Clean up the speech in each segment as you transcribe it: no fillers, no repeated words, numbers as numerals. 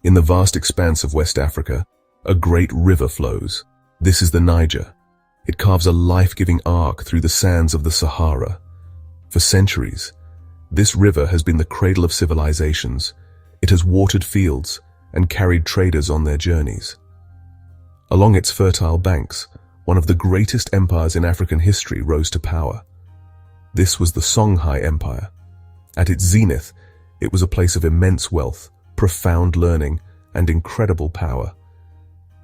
In the vast expanse of West Africa, a great river flows. This is the Niger. It carves a life-giving arc through the sands of the Sahara. For centuries, this river has been the cradle of civilizations. It has watered fields and carried traders on their journeys. Along its fertile banks, one of the greatest empires in African history rose to power. This was the Songhai Empire. At its zenith, it was a place of immense wealth, profound learning, and incredible power.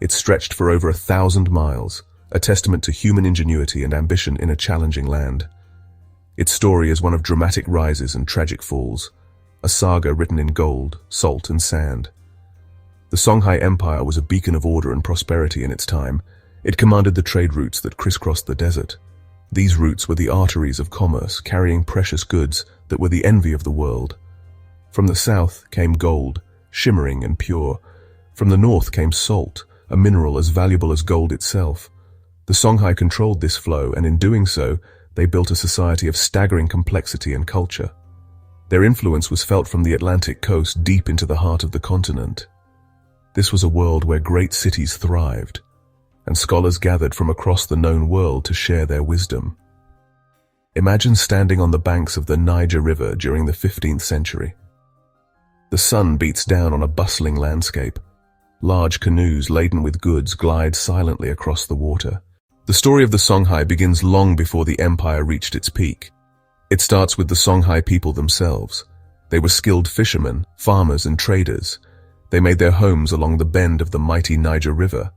It stretched for over 1,000 miles, a testament to human ingenuity and ambition in a challenging land. Its story is one of dramatic rises and tragic falls, a saga written in gold, salt, and sand. The Songhai Empire was a beacon of order and prosperity in its time. It commanded the trade routes that crisscrossed the desert. These routes were the arteries of commerce, carrying precious goods that were the envy of the world. From the south came gold, shimmering and pure. From the north came salt, a mineral as valuable as gold itself. The Songhai controlled this flow, and in doing so, they built a society of staggering complexity and culture. Their influence was felt from the Atlantic coast deep into the heart of the continent. This was a world where great cities thrived, and scholars gathered from across the known world to share their wisdom. Imagine standing on the banks of the Niger River during the 15th century. The sun beats down on a bustling landscape. Large canoes laden with goods glide silently across the water. The story of the Songhai begins long before the empire reached its peak. It starts with the Songhai people themselves. They were skilled fishermen, farmers, and traders. They made their homes along the bend of the mighty Niger River.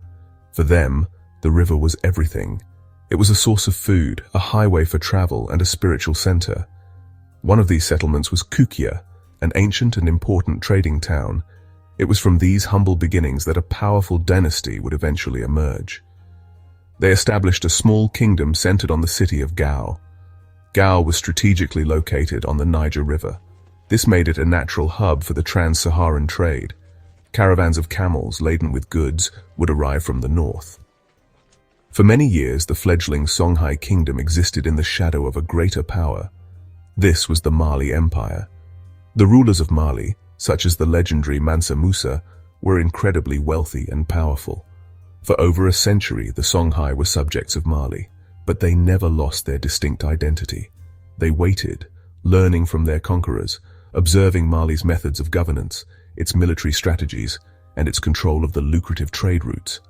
For them, the river was everything. It was a source of food, a highway for travel, and a spiritual center. One of these settlements was Kukia, an ancient and important trading town. It was from these humble beginnings that a powerful dynasty would eventually emerge. They established a small kingdom centered on the city of Gao. Gao was strategically located on the Niger River. This made it a natural hub for the trans-Saharan trade. Caravans of camels laden with goods would arrive from the north. For many years, the fledgling Songhai kingdom existed in the shadow of a greater power. This was the Mali Empire. The rulers of Mali, such as the legendary Mansa Musa, were incredibly wealthy and powerful. For over a century, the Songhai were subjects of Mali, but they never lost their distinct identity. They waited, learning from their conquerors, observing Mali's methods of governance, its military strategies, and its control of the lucrative trade routes.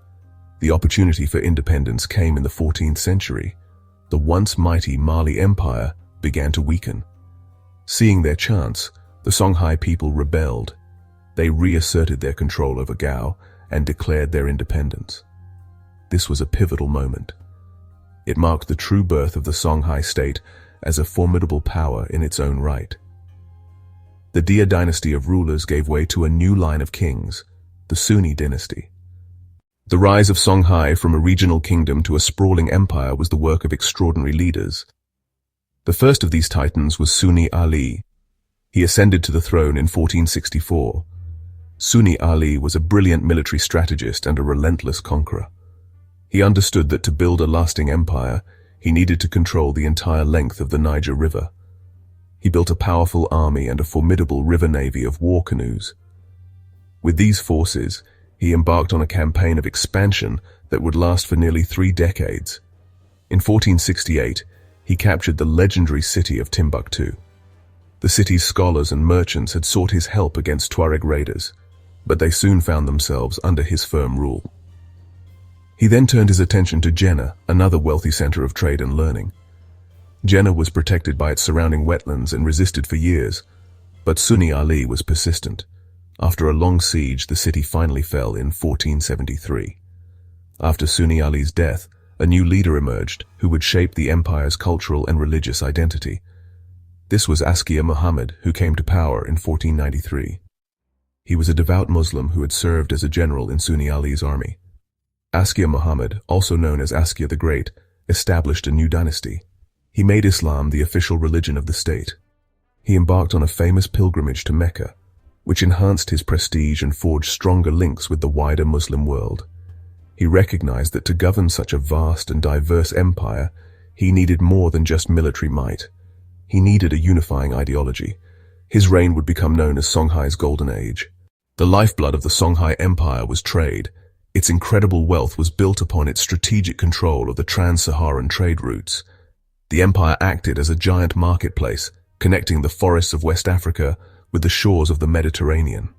The opportunity for independence came in the 14th century. The once mighty Mali Empire began to weaken. Seeing their chance, the Songhai people rebelled. They reasserted their control over Gao and declared their independence. This was a pivotal moment. It marked the true birth of the Songhai state as a formidable power in its own right. The Dia dynasty of rulers gave way to a new line of kings, the Sunni dynasty. The rise of Songhai from a regional kingdom to a sprawling empire was the work of extraordinary leaders. The first of these titans was Sunni Ali. He ascended to the throne in 1464. Sunni Ali was a brilliant military strategist and a relentless conqueror. He understood that to build a lasting empire, he needed to control the entire length of the Niger River. He built a powerful army and a formidable river navy of war canoes. With these forces, he embarked on a campaign of expansion that would last for nearly 3 decades. In 1468, he captured the legendary city of Timbuktu. The city's scholars and merchants had sought his help against Tuareg raiders, but they soon found themselves under his firm rule. He then turned his attention to Jenne, another wealthy center of trade and learning. Jenne was protected by its surrounding wetlands and resisted for years, but Sunni Ali was persistent. After a long siege, the city finally fell in 1473. After Sunni Ali's death, a new leader emerged who would shape the empire's cultural and religious identity. This was Askia Muhammad, who came to power in 1493. He was a devout Muslim who had served as a general in Sunni Ali's army. Askia Muhammad, also known as Askia the Great, established a new dynasty. He made Islam the official religion of the state. He embarked on a famous pilgrimage to Mecca, which enhanced his prestige and forged stronger links with the wider Muslim world. He recognized that to govern such a vast and diverse empire, he needed more than just military might. He needed a unifying ideology. His reign would become known as Songhai's Golden Age. The lifeblood of the Songhai Empire was trade. Its incredible wealth was built upon its strategic control of the trans-Saharan trade routes. The empire acted as a giant marketplace, connecting the forests of West Africa with the shores of the Mediterranean.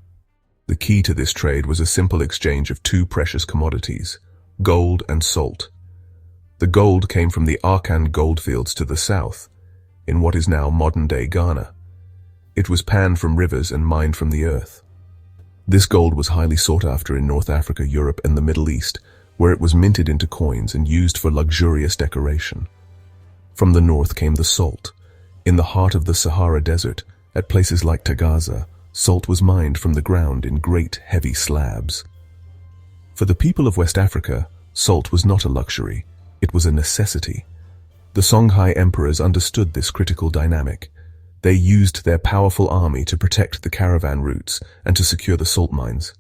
The key to this trade was a simple exchange of two precious commodities, gold and salt. The gold came from the Arkan goldfields to the south, in what is now modern-day Ghana. It was panned from rivers and mined from the earth. This gold was highly sought after in North Africa, Europe, and the Middle East, where it was minted into coins and used for luxurious decoration. From the north came the salt. In the heart of the Sahara Desert, at places like Tagaza, salt was mined from the ground in great, heavy slabs. For the people of West Africa, salt was not a luxury, it was a necessity. The Songhai emperors understood this critical dynamic. They used their powerful army to protect the caravan routes and to secure the salt mines.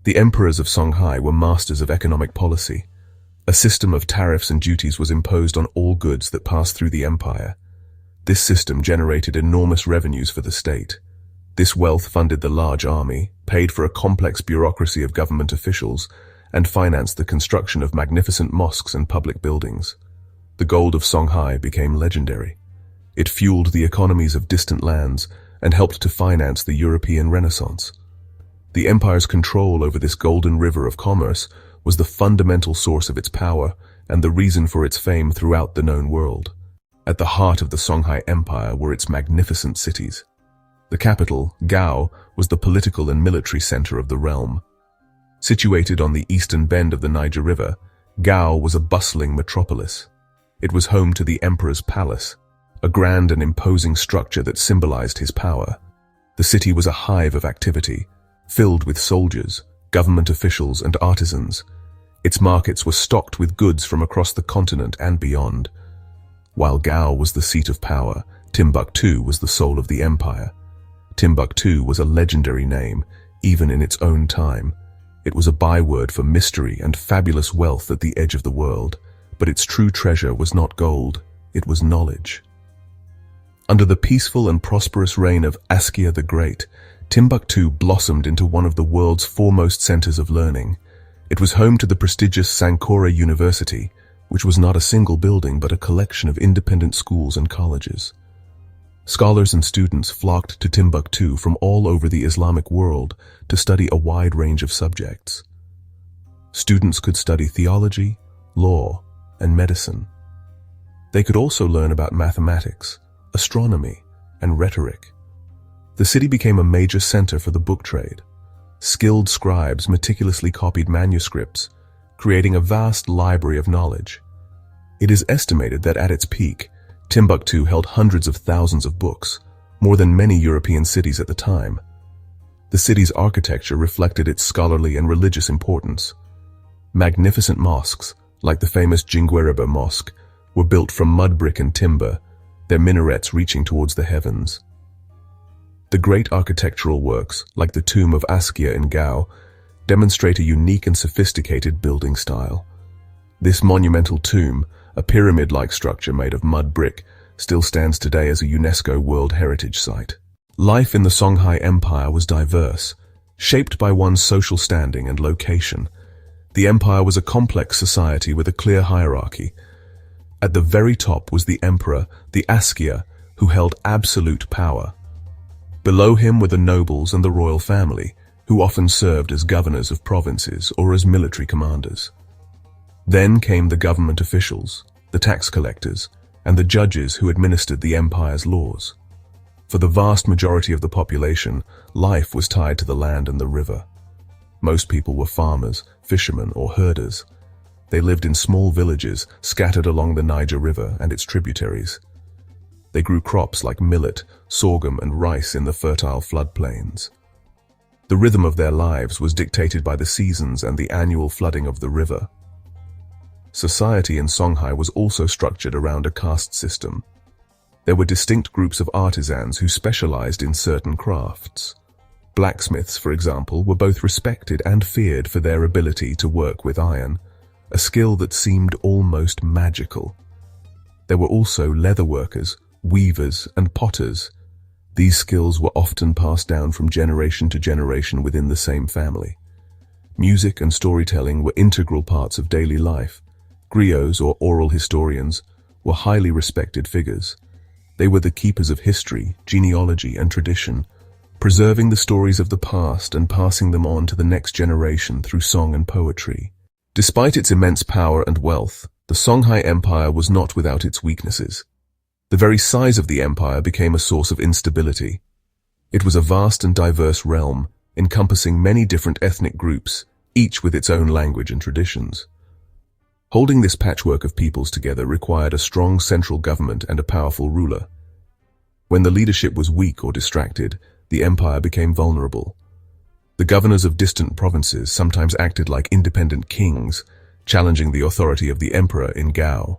The emperors of Songhai were masters of economic policy. A system of tariffs and duties was imposed on all goods that passed through the empire. This system generated enormous revenues for the state. This wealth funded the large army, paid for a complex bureaucracy of government officials, and financed the construction of magnificent mosques and public buildings. The gold of Songhai became legendary. It fueled the economies of distant lands and helped to finance the European Renaissance. The empire's control over this golden river of commerce was the fundamental source of its power and the reason for its fame throughout the known world. At the heart of the Songhai Empire were its magnificent cities. The capital, Gao, was the political and military center of the realm. Situated on the eastern bend of the Niger River, Gao was a bustling metropolis. It was home to the emperor's palace, a grand and imposing structure that symbolized his power. The city was a hive of activity, filled with soldiers, government officials, and artisans. Its markets were stocked with goods from across the continent and beyond. While Gao was the seat of power, Timbuktu was the soul of the empire. Timbuktu was a legendary name, even in its own time. It was a byword for mystery and fabulous wealth at the edge of the world, but its true treasure was not gold, it was knowledge. Under the peaceful and prosperous reign of Askia the Great, Timbuktu blossomed into one of the world's foremost centers of learning. It was home to the prestigious Sankore University, which was not a single building but a collection of independent schools and colleges. Scholars and students flocked to Timbuktu from all over the Islamic world to study a wide range of subjects. Students could study theology, law, and medicine. They could also learn about mathematics, astronomy, and rhetoric. The city became a major center for the book trade. Skilled scribes meticulously copied manuscripts, creating a vast library of knowledge. It is estimated that at its peak, Timbuktu held hundreds of thousands of books, more than many European cities at the time. The city's architecture reflected its scholarly and religious importance. Magnificent mosques, like the famous Jingueriba Mosque, were built from mud brick and timber, their minarets reaching towards the heavens. The great architectural works, like the tomb of Askia in Gao, demonstrate a unique and sophisticated building style. This monumental tomb, a pyramid-like structure made of mud brick, still stands today as a UNESCO World Heritage Site. Life in the Songhai Empire was diverse, shaped by one's social standing and location. The empire was a complex society with a clear hierarchy. At the very top was the emperor, the Askia, who held absolute power. Below him were the nobles and the royal family, who often served as governors of provinces or as military commanders. Then came the government officials, the tax collectors, and the judges who administered the empire's laws. For the vast majority of the population, life was tied to the land and the river. Most people were farmers, fishermen, or herders. They lived in small villages scattered along the Niger River and its tributaries. They grew crops like millet, sorghum, and rice in the fertile floodplains. The rhythm of their lives was dictated by the seasons and the annual flooding of the river. Society in Songhai was also structured around a caste system. There were distinct groups of artisans who specialized in certain crafts. Blacksmiths, for example, were both respected and feared for their ability to work with iron, a skill that seemed almost magical. There were also leather workers, weavers, and potters. These skills were often passed down from generation to generation within the same family. Music and storytelling were integral parts of daily life. Griots, or oral historians, were highly respected figures. They were the keepers of history, genealogy, and tradition, preserving the stories of the past and passing them on to the next generation through song and poetry. Despite its immense power and wealth, the Songhai Empire was not without its weaknesses. The very size of the empire became a source of instability. It was a vast and diverse realm, encompassing many different ethnic groups, each with its own language and traditions. Holding this patchwork of peoples together required a strong central government and a powerful ruler. When the leadership was weak or distracted, the empire became vulnerable. The governors of distant provinces sometimes acted like independent kings, challenging the authority of the emperor in Gao.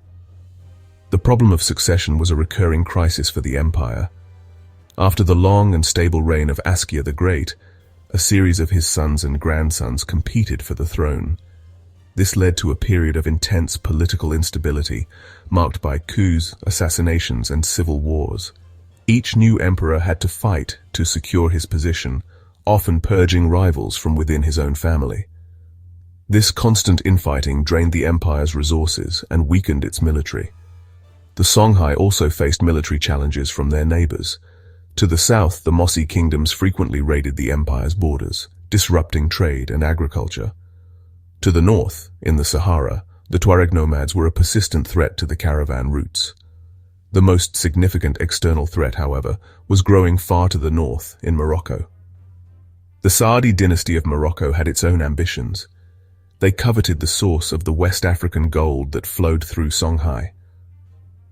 The problem of succession was a recurring crisis for the empire. After the long and stable reign of Askia the Great, a series of his sons and grandsons competed for the throne. This led to a period of intense political instability, marked by coups, assassinations, and civil wars. Each new emperor had to fight to secure his position, often purging rivals from within his own family. This constant infighting drained the empire's resources and weakened its military. The Songhai also faced military challenges from their neighbors. To the south, the Mossi kingdoms frequently raided the empire's borders, disrupting trade and agriculture. To the north, in the Sahara, the Tuareg nomads were a persistent threat to the caravan routes. The most significant external threat, however, was growing far to the north, in Morocco. The Saadi dynasty of Morocco had its own ambitions. They coveted the source of the West African gold that flowed through Songhai.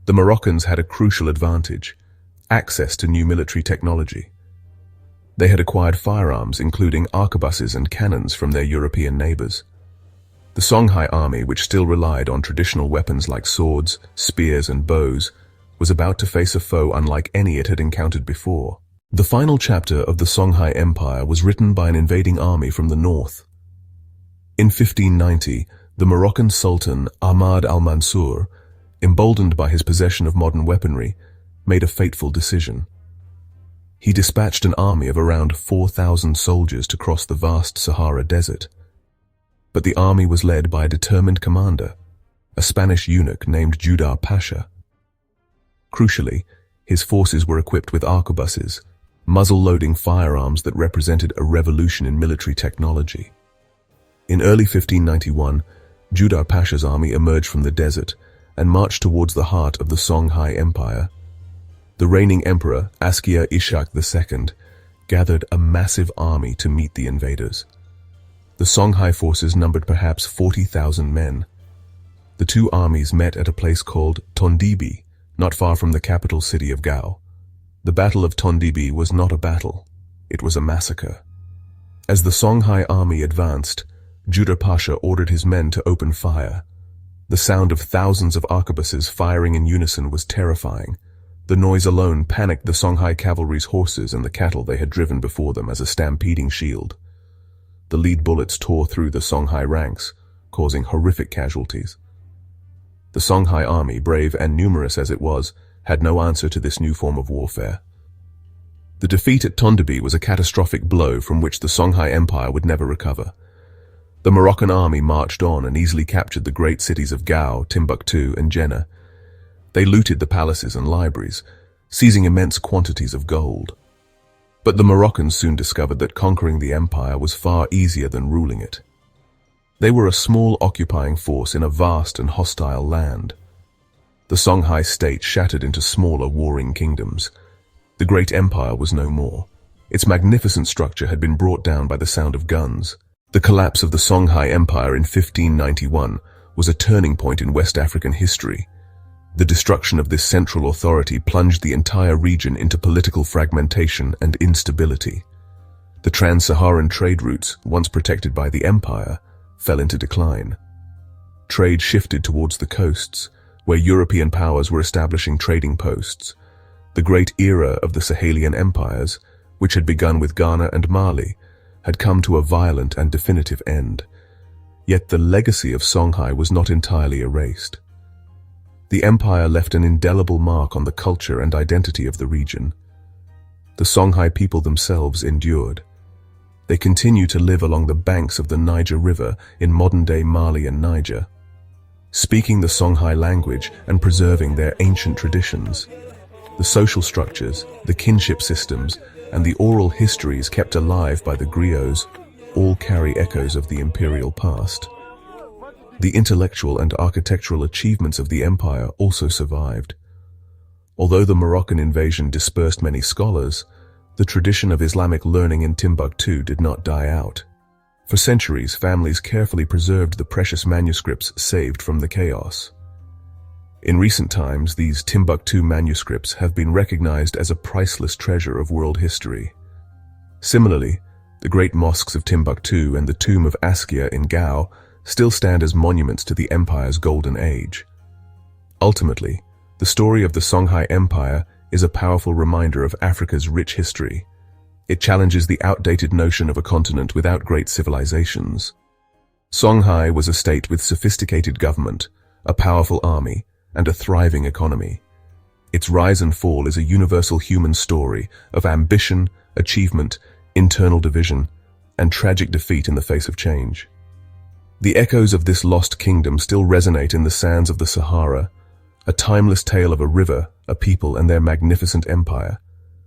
The Moroccans had a crucial advantage: access to new military technology. They had acquired firearms, including arquebuses and cannons, from their European neighbors. The Songhai army, which still relied on traditional weapons like swords, spears, and bows, was about to face a foe unlike any it had encountered before. The final chapter of the Songhai Empire was written by an invading army from the north. In 1590, the Moroccan Sultan Ahmad al-Mansur, emboldened by his possession of modern weaponry, made a fateful decision. He dispatched an army of around 4,000 soldiers to cross the vast Sahara Desert. But the army was led by a determined commander, a Spanish eunuch named Judar Pasha. Crucially, his forces were equipped with arquebuses, muzzle-loading firearms that represented a revolution in military technology. In early 1591, Judar Pasha's army emerged from the desert and marched towards the heart of the Songhai Empire. The reigning emperor, Askia Ishak II, gathered a massive army to meet the invaders. The Songhai forces numbered perhaps 40,000 men. The two armies met at a place called Tondibi, not far from the capital city of Gao. The Battle of Tondibi was not a battle, it was a massacre. As the Songhai army advanced, Judar Pasha ordered his men to open fire. The sound of thousands of arquebuses firing in unison was terrifying. The noise alone panicked the Songhai cavalry's horses and the cattle they had driven before them as a stampeding shield. The lead bullets tore through the Songhai ranks, causing horrific casualties. The Songhai army, brave and numerous as it was, had no answer to this new form of warfare. The defeat at Tondibi was a catastrophic blow from which the Songhai Empire would never recover. The Moroccan army marched on and easily captured the great cities of Gao, Timbuktu, and Jenne. They looted the palaces and libraries, seizing immense quantities of gold. But the Moroccans soon discovered that conquering the empire was far easier than ruling it. They were a small occupying force in a vast and hostile land. The Songhai state shattered into smaller warring kingdoms. The great empire was no more. Its magnificent structure had been brought down by the sound of guns. The collapse of the Songhai Empire in 1591 was a turning point in West African history. The destruction of this central authority plunged the entire region into political fragmentation and instability. The trans-Saharan trade routes, once protected by the empire, fell into decline. Trade shifted towards the coasts, where European powers were establishing trading posts. The great era of the Sahelian empires, which had begun with Ghana and Mali, had come to a violent and definitive end. Yet the legacy of Songhai was not entirely erased. The empire left an indelible mark on the culture and identity of the region. the Songhai people themselves endured. They continue to live along the banks of the Niger River in modern-day Mali and Niger, speaking the Songhai language and preserving their ancient traditions. The social structures, the kinship systems, and the oral histories kept alive by the griots all carry echoes of the imperial past. The intellectual and architectural achievements of the empire also survived. Although the Moroccan invasion dispersed many scholars, the tradition of Islamic learning in Timbuktu did not die out. For centuries, families carefully preserved the precious manuscripts saved from the chaos. In recent times, these Timbuktu manuscripts have been recognized as a priceless treasure of world history. Similarly, the great mosques of Timbuktu and the tomb of Askia in Gao still stand as monuments to the empire's golden age. Ultimately, the story of the Songhai Empire is a powerful reminder of Africa's rich history. It challenges the outdated notion of a continent without great civilizations. Songhai was a state with sophisticated government, a powerful army, and a thriving economy. Its rise and fall is a universal human story of ambition, achievement, internal division, and tragic defeat in the face of change. The echoes of this lost kingdom still resonate in the sands of the Sahara, a timeless tale of a river, a people, and their magnificent empire.